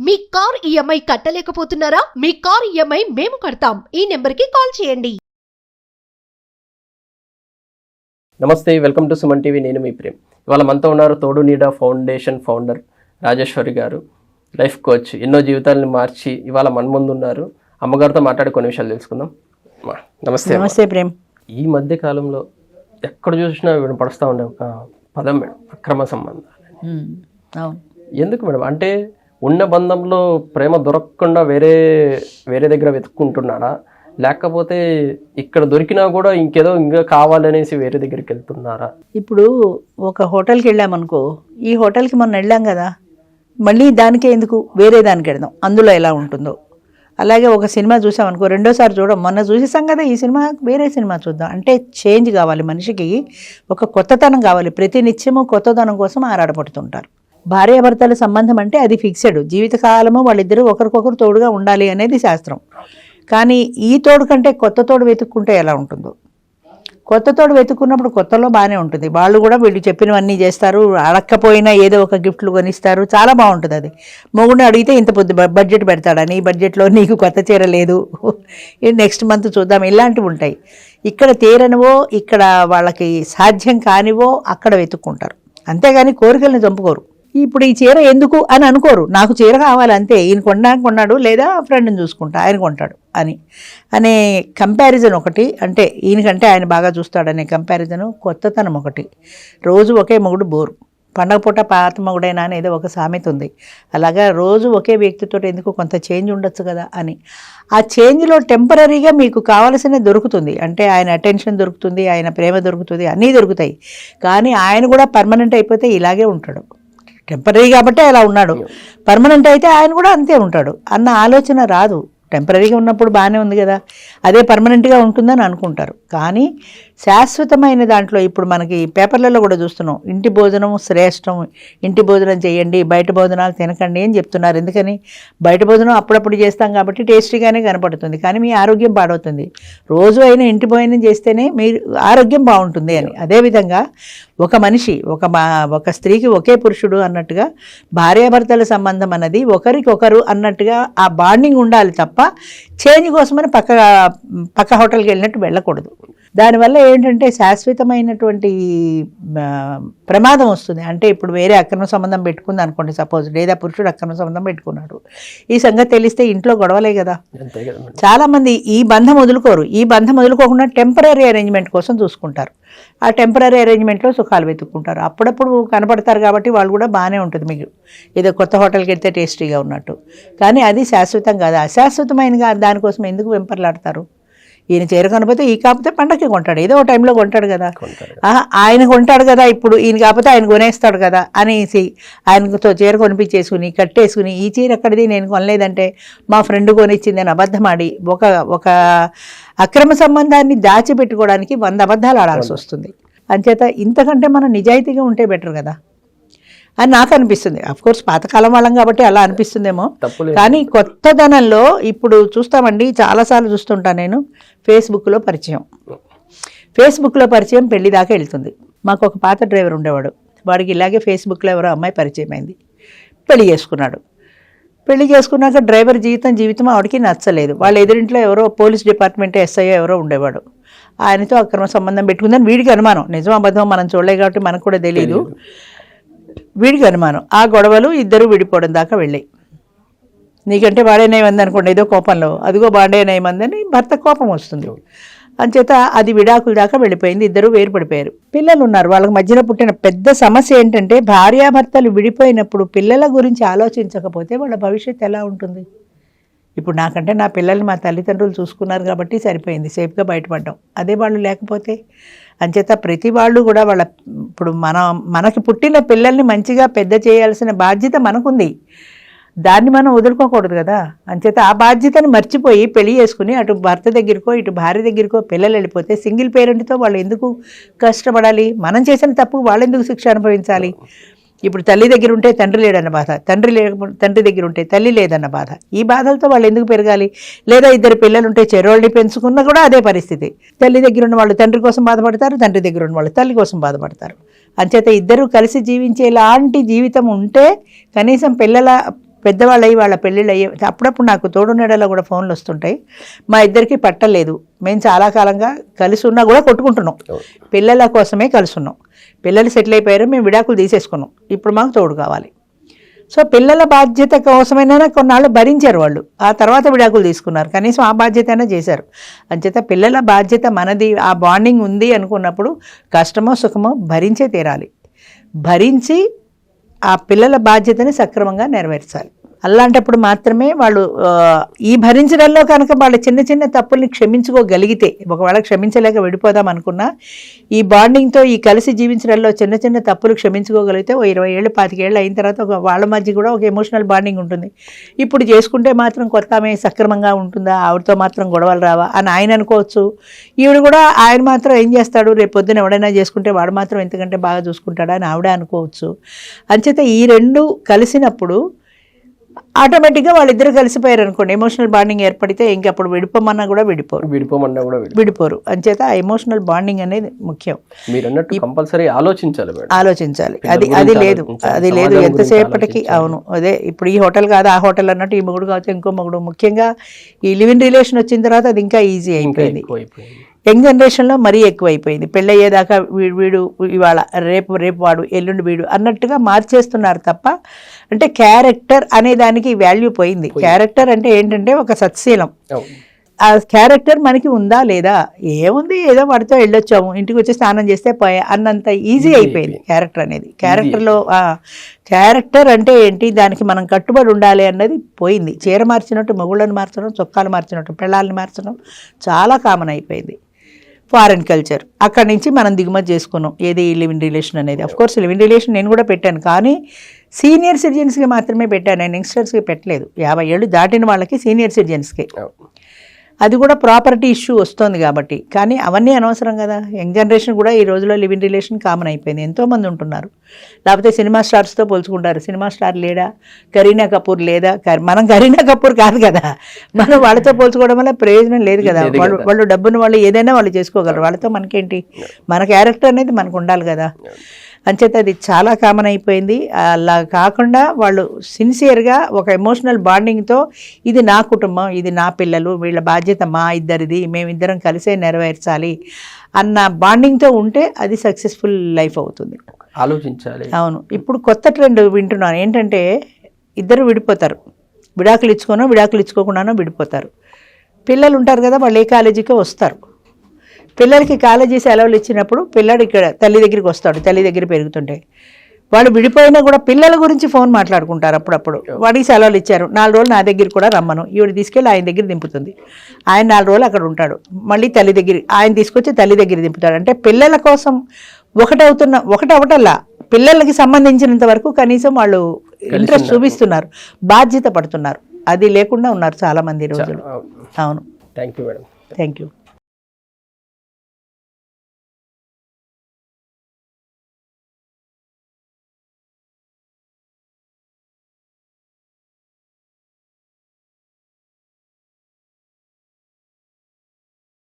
మీ car EMI కట్టలేకపోతున్నారా? మీ car EMI మేము కడతాం. ఈ నెంబర్కి కాల్ చేయండి. నమస్తే, వెల్కమ్ టు సుమన్ టీవీ. నేను మీ ప్రేమ్. ఇవాళ మనతో ఉన్నారు తోడు నీడ ఫౌండేషన్ ఫౌండర్ రాజేశ్వరి గారు, లైఫ్ కోచ్. ఎన్నో జీవితాలను మార్చి ఇవాళ మన ముందు ఉన్నారు. అమ్మగారితో మాట్లాడి కొన్ని విషయాలు తెలుసుకుందాం. నమస్తే. నమస్తే ప్రేమ్. ఈ మధ్య కాలంలో ఎక్కడ చూసినా వినపడుస్తూ ఉండే ఒక పదం మేడం, అక్రమ సంబంధాలు. అవును. ఎందుకు మేడం? అంటే ఉన్న బంధంలో ప్రేమ దొరకకుండా వేరే దగ్గర వెతుక్కుంటున్నారా, లేకపోతే ఇక్కడ దొరికినా కూడా ఇంకా కావాలనేసి వేరే దగ్గరికి వెళ్తున్నారా? ఇప్పుడు ఒక హోటల్కి వెళ్ళామనుకో, ఈ హోటల్కి మనం వెళ్ళాం కదా, మళ్ళీ దానికే ఎందుకు వేరే దానికి వెళ్దాం, అందులో ఎలా ఉంటుందో. అలాగే ఒక సినిమా చూసామనుకో, రెండోసారి చూడం, మొన్న చూసేసాం కదా, ఈ సినిమా వేరే సినిమా చూద్దాం. అంటే చేంజ్ కావాలి మనిషికి, ఒక కొత్తతనం కావాలి. ప్రతి నిత్యము కొత్తతనం కోసం ఆరాటపడుతుంటారు. భార్యాభర్తల సంబంధం అంటే అది ఫిక్స్డ్, జీవితకాలము వాళ్ళిద్దరూ ఒకరికొకరు తోడుగా ఉండాలి అనేది శాస్త్రం. కానీ ఈ తోడు కంటే కొత్త తోడు వెతుక్కుంటే ఎలా ఉంటుందో. కొత్త తోడు వెతుక్కున్నప్పుడు కొత్తలో బాగానే ఉంటుంది, వాళ్ళు కూడా వీళ్ళు చెప్పినవన్నీ చేస్తారు, అడక్కపోయినా ఏదో ఒక గిఫ్ట్లు కొనిస్తారు, చాలా బాగుంటుంది. అది మొగుడిని అడిగితే ఇంత బడ్జెట్ పెడతాడని, ఈ బడ్జెట్లో నీకు కొత్త చీర లేదు, నెక్స్ట్ మంత్ చూద్దాం, ఇలాంటివి ఉంటాయి. ఇక్కడ తీరనివో, ఇక్కడ వాళ్ళకి సాధ్యం కానివో అక్కడ వెతుక్కుంటారు, అంతేగాని కోరికలను చంపుకోరు. ఇప్పుడు ఈ చీర ఎందుకు అని అనుకోరు, నాకు చీర కావాలి అంతే, ఈయన కొన్నాడు లేదా ఫ్రెండ్ని చూసుకుంటా ఆయన కొంటాడు అనే కంపారిజన్ ఒకటి. అంటే ఈయనకంటే ఆయన బాగా చూస్తాడనే కంపారిజను, కొత్తతనం ఒకటి. రోజు ఒకే మొగుడు బోరు, పండగ పూట పాత మొగుడైనా అని ఏదో ఒక సామెత ఉంది. అలాగా రోజు ఒకే వ్యక్తితో ఎందుకు, కొంత చేంజ్ ఉండొచ్చు కదా అని. ఆ చేంజ్లో టెంపరీగా మీకు కావాల్సిన దొరుకుతుంది, అంటే ఆయన అటెన్షన్ దొరుకుతుంది, ఆయన ప్రేమ దొరుకుతుంది, అన్నీ దొరుకుతాయి. కానీ ఆయన కూడా పర్మనెంట్ అయిపోతే ఇలాగే ఉంటాడు. టెంపరీ కాబట్టి అలా ఉన్నాడు, పర్మనెంట్ అయితే ఆయన కూడా అంతే ఉంటాడు అన్న ఆలోచన రాదు. టెంపరీగా ఉన్నప్పుడు బాగానే ఉంది కదా, అదే పర్మనెంట్గా ఉంటుందని అనుకుంటారు. కానీ శాశ్వతమైన దాంట్లో ఇప్పుడు మనకి పేపర్లలో కూడా చూస్తున్నాం, ఇంటి భోజనం శ్రేష్టం, ఇంటి భోజనం చేయండి, బయట భోజనాలు తినకండి అని చెప్తున్నారు. ఎందుకని? బయట భోజనం అప్పుడప్పుడు చేస్తాం కాబట్టి టేస్టీగానే కనపడుతుంది, కానీ మీ ఆరోగ్యం పాడవుతుంది. రోజు అయినా ఇంటి భోజనం చేస్తేనే మీరు ఆరోగ్యం బాగుంటుంది అని. అదేవిధంగా ఒక మనిషి, ఒక స్త్రీకి ఒకే పురుషుడు అన్నట్టుగా భార్యాభర్తల సంబంధం అన్నది ఒకరికొకరు అన్నట్టుగా ఆ బాండింగ్ ఉండాలి తప్ప చేంజ్ కోసమని పక్క హోటల్కి వెళ్ళినట్టు వెళ్ళకూడదు. దానివల్ల ఏంటంటే శాశ్వతమైనటువంటి ప్రమాదం వస్తుంది. అంటే ఇప్పుడు వేరే అక్రమ సంబంధం పెట్టుకుంది అనుకోండి సపోజ్, లేదా పురుషుడు అక్రమ సంబంధం పెట్టుకున్నాడు, ఈ సంగతి తెలిస్తే ఇంట్లో గొడవలే కదా. చాలామంది ఈ బంధం వదులుకోరు, ఈ బంధం వదులుకోకుండా టెంపరీ అరేంజ్మెంట్ కోసం చూసుకుంటారు. ఆ టెంపరీ అరేంజ్మెంట్లో సుఖాలు వెతుక్కుంటారు. అప్పుడప్పుడు కనపడతారు కాబట్టి వాళ్ళు కూడా బాగానే ఉంటుంది, మీకు ఏదో కొత్త హోటల్కి వెళ్తే టేస్టీగా ఉన్నట్టు. కానీ అది శాశ్వతం కాదు. అశాశ్వతమైనగా దానికోసం ఎందుకు వెంపర్లాడతారు? ఈయన చీర కొనకపోతే ఈ కాకపోతే పండగకి కొంటాడు, ఏదో ఒక టైంలో కొంటాడు కదా, ఆయన కొంటాడు కదా, ఇప్పుడు ఈయన కాకపోతే ఆయన కొనేస్తాడు కదా అనేసి ఆయనతో చీర కొనిపించేసుకుని కట్టేసుకుని, ఈ చీర ఎక్కడిది నేను కొనలేదంటే మా ఫ్రెండ్ కొనిచ్చింది అని అబద్ధమాడి ఒక అక్రమ సంబంధాన్ని దాచిపెట్టుకోవడానికి 100 అబద్ధాలు ఆడాల్సి వస్తుంది. అంచేత ఇంతకంటే మనం నిజాయితీగా ఉంటే బెటర్ కదా అని నాకు అనిపిస్తుంది. అఫ్కోర్స్ పాతకాలం వాళ్ళం కాబట్టి అలా అనిపిస్తుందేమో, కానీ కొత్తదనంలో ఇప్పుడు చూస్తామండి, చాలాసార్లు చూస్తుంటాను నేను. ఫేస్బుక్లో పరిచయం పెళ్లి దాకా వెళ్తుంది. మాకు ఒక పాత డ్రైవర్ ఉండేవాడు, వాడికి ఇలాగే ఫేస్బుక్లో ఎవరో అమ్మాయి పరిచయం అయింది, పెళ్లి చేసుకున్నాక డ్రైవర్ జీవితం ఆవిడకి నచ్చలేదు. వాళ్ళ ఎదురింట్లో ఎవరో పోలీస్ డిపార్ట్మెంట్ ఎస్ఐ ఎవరో ఉండేవాడు, ఆయనతో అక్రమ సంబంధం పెట్టుకుందని వీడికి అనుమానం. నిజం అబద్ధం మనం చూడలేదు కాబట్టి మనకు కూడా తెలియదు, వీడికి అనుమానం. ఆ గొడవలు ఇద్దరు విడిపోవడం దాకా వెళ్ళాయి. నీకంటే వాడేనేమంది అనుకోండి, ఏదో కోపంలో, అదిగో బాడేనేమందని భర్త కోపం వస్తుంది. అంచేత అది విడాకుల దాకా వెళ్ళిపోయింది, ఇద్దరు వేరుపడిపోయారు. పిల్లలు ఉన్నారు, వాళ్ళకి మధ్యలో పుట్టిన పెద్ద సమస్య ఏంటంటే భార్యాభర్తలు విడిపోయినప్పుడు పిల్లల గురించి ఆలోచించకపోతే వాళ్ళ భవిష్యత్తు ఎలా ఉంటుంది? ఇప్పుడు నాకంటే నా పిల్లల్ని మా తల్లిదండ్రులు చూసుకున్నారు కాబట్టి సరిపోయింది, సేఫ్గా బయటపడ్డాం. అదే వాళ్ళు లేకపోతే, అంచేత ప్రతి వాళ్ళు కూడా ఇప్పుడు మనకి పుట్టిన పిల్లల్ని మంచిగా పెద్ద చేయాల్సిన బాధ్యత మనకుంది, దాన్ని మనం వదులుకోకూడదు కదా. అంచేత ఆ బాధ్యతను మర్చిపోయి పెళ్లి చేసుకుని అటు భర్త దగ్గరకో ఇటు భార్య దగ్గరకో పిల్లలు వెళ్ళిపోతే సింగిల్ పేరెంట్తో వాళ్ళు ఎందుకు కష్టపడాలి? మనం చేసిన తప్పు వాళ్ళు ఎందుకు శిక్ష అనుభవించాలి? ఇప్పుడు తల్లి దగ్గర ఉంటే తండ్రి లేడన్న బాధ, తండ్రి దగ్గర ఉంటే తల్లి లేదన్న బాధ, ఈ బాధలతో వాళ్ళు ఎందుకు పెరగాలి? లేదా ఇద్దరు పిల్లలు ఉంటే చెరోళ్ళని పెంచుకున్నా కూడా అదే పరిస్థితి. తల్లి దగ్గర ఉన్న వాళ్ళు తండ్రి కోసం బాధపడతారు, తండ్రి దగ్గర ఉన్న వాళ్ళు తల్లి కోసం బాధపడతారు. అంచేత ఇద్దరు కలిసి జీవించేలాంటి జీవితం ఉంటే కనీసం పెద్దవాళ్ళు అయ్యి వాళ్ళ పెళ్ళిళ్ళు అయ్యి అప్పుడప్పుడు నాకు తోడున్నడలో కూడా ఫోన్లు వస్తుంటాయి. మా ఇద్దరికి పట్టలేదు, మేము చాలా కాలంగా కలిసి ఉన్నా కూడా కొట్టుకుంటున్నాం, పిల్లల కోసమే కలిసి ఉన్నాం, పిల్లలు సెటిల్ అయిపోయారు, మేము విడాకులు తీసేసుకున్నాం, ఇప్పుడు మాకు తోడు కావాలి. సో పిల్లల బాధ్యత కోసమైనా కొన్నాళ్ళు భరించారు వాళ్ళు, ఆ తర్వాత విడాకులు తీసుకున్నారు, కనీసం ఆ బాధ్యత అయినా చేశారు. అంచేత పిల్లల బాధ్యత మనది, ఆ బాండింగ్ ఉంది అనుకున్నప్పుడు కష్టమో సుఖమో భరించే తీరాలి, భరించి ఆ పిల్లల బాధ్యతని సక్రమంగా నెరవేర్చాలి. అలాంటప్పుడు మాత్రమే వాళ్ళు ఈ భరించడంలో కనుక వాళ్ళ చిన్న చిన్న తప్పుల్ని క్షమించుకోగలిగితే, ఒకవేళ క్షమించలేక విడిపోదాం అనుకున్నా ఈ బాండింగ్తో ఈ కలిసి జీవించడంలో చిన్న చిన్న తప్పులు క్షమించుకోగలిగితే 20 ఏళ్ళు 25 ఏళ్ళు అయిన తర్వాత వాళ్ళ మధ్య కూడా ఒక ఎమోషనల్ బాండింగ్ ఉంటుంది. ఇప్పుడు చేసుకుంటే మాత్రం కొత్త ఆమె సక్రమంగా ఉంటుందా, ఆవిడతో మాత్రం గొడవలు రావా అని ఆయన అనుకోవచ్చు. ఈవిడ కూడా ఆయన మాత్రం ఏం చేస్తాడు, రేపు పొద్దున ఎవడైనా చేసుకుంటే వాడు మాత్రం ఎంతకంటే బాగా చూసుకుంటాడా అని ఆవిడ అనుకోవచ్చు. అంచేత ఈ రెండు కలిసినప్పుడు ఆటోమేటిక్గా వాళ్ళిద్దరు కలిసిపోయారు అనుకోండి, ఎమోషనల్ బాండింగ్ ఏర్పడితే ఇంకప్పుడు విడిపోమన్నా కూడా విడిపోరు. అంచేత ఆ ఎమోషనల్ బాండింగ్ అనేది ముఖ్యం. మీరు అన్నట్టు కంపల్సరీ ఆలోచించాలి. అది లేదు ఎంతసేపటికి. అవును, అదే ఇప్పుడు ఈ హోటల్ కాదు ఆ హోటల్ అన్నట్టు ఈ మొగుడు కావచ్చు ఇంకో మొగుడు. ముఖ్యంగా ఈ లివ్ ఇన్ రిలేషన్ వచ్చిన తర్వాత అది ఇంకా ఈజీ అయిపోయింది. యంగ్ జనరేషన్లో మరీ ఎక్కువైపోయింది. పెళ్ళయ్యేదాకా వీడు ఇవాళ రేపు వాడు ఎల్లుండి వీడు అన్నట్టుగా మార్చేస్తున్నారు తప్ప, అంటే క్యారెక్టర్ అనే దానికి వాల్యూ పోయింది. క్యారెక్టర్ అంటే ఏంటంటే ఒక సత్శీలం. ఆ క్యారెక్టర్ మనకి ఉందా లేదా, ఏముంది ఏదో వాడితో వెళ్ళొచ్చాము ఇంటికి వచ్చి స్నానం చేస్తే పోయా అన్నంత ఈజీ అయిపోయింది క్యారెక్టర్ అనేది. క్యారెక్టర్ అంటే ఏంటి, దానికి మనం కట్టుబడి ఉండాలి అన్నది పోయింది. చీర మార్చినట్టు మొగుళ్ళని మార్చడం, చొక్కాలు మార్చినట్టు పెళ్ళాలని మార్చడం చాలా కామన్ అయిపోయింది. ఫారెన్ కల్చర్ అక్కడి నుంచి మనం దిగుమతి చేసుకున్నాం ఏది లివ్ ఇన్ రిలేషన్ అనేది. అఫ్కోర్స్ లివ్ ఇన్ రిలేషన్ నేను కూడా పెట్టాను, కానీ సీనియర్ సిటిజన్స్కి మాత్రమే పెట్టాను, నేను యంగ్స్టర్స్కి పెట్టలేదు. 50 ఏళ్ళు దాటిన వాళ్ళకి సీనియర్ సిటిజన్స్కి, అది కూడా ప్రాపర్టీ ఇష్యూ వస్తుంది కాబట్టి. కానీ అవన్నీ అనవసరం కదా. యంగ్ జనరేషన్ కూడా ఈ రోజులో లివ్ ఇన్ రిలేషన్ కామన్ అయిపోయింది, ఎంతోమంది ఉంటున్నారు. లేకపోతే సినిమా స్టార్స్తో పోల్చుకుంటారు, సినిమా స్టార్ లేడా, కరీనా కపూర్ లేదా, మనం కరీనా కపూర్ కాదు కదా, మనం వాళ్ళతో పోల్చుకోవడం వల్ల ప్రయోజనం లేదు కదా. వాళ్ళు డబ్బును వాళ్ళు ఏదైనా వాళ్ళు చేసుకోగలరు, వాళ్ళతో మనకేంటి, మన క్యారెక్టర్ అనేది మనకు ఉండాలి కదా. అంచేత అది చాలా కామన్ అయిపోయింది. అలా కాకుండా వాళ్ళు సిన్సియర్గా ఒక ఎమోషనల్ బాండింగ్తో ఇది నా కుటుంబం, ఇది నా పిల్లలు, వీళ్ళ బాధ్యత మా ఇద్దరిది, మేమిద్దరం కలిసే నెరవేర్చాలి అన్న బాండింగ్తో ఉంటే అది సక్సెస్ఫుల్ లైఫ్ అవుతుంది. ఆలోచించాలి. అవును, ఇప్పుడు కొత్త ట్రెండ్ వింటున్నాను ఏంటంటే ఇద్దరు విడిపోతారు, విడాకులు ఇచ్చుకోకుండానో విడిపోతారు. పిల్లలు ఉంటారు కదా, వాళ్ళు ఏ కాలేజీకో వస్తారు, పిల్లలకి కాలేజీ సెలవులు ఇచ్చినప్పుడు పిల్లడు ఇక్కడ తల్లి దగ్గరికి వస్తాడు, తల్లి దగ్గర పెరుగుతుంటాయి. వాళ్ళు విడిపోయినా కూడా పిల్లల గురించి ఫోన్ మాట్లాడుకుంటారు అప్పుడప్పుడు. వాడికి సెలవులు ఇచ్చారు, 4 రోజులు నా దగ్గర కూడా రమ్మను, ఈవిడ తీసుకెళ్ళి ఆయన దగ్గర దింపుతుంది, ఆయన 4 రోజులు అక్కడ ఉంటాడు, మళ్ళీ తల్లి దగ్గర ఆయన తీసుకొచ్చి తల్లి దగ్గర దింపుతాడు. అంటే పిల్లల కోసం ఒకటవటల్లా పిల్లలకి సంబంధించినంత వరకు కనీసం వాళ్ళు ఇంట్రెస్ట్ చూపిస్తున్నారు, బాధ్యత పడుతున్నారు. అది లేకుండా ఉన్నారు చాలామంది రోజులు. అవును, thank you madam. Thank you.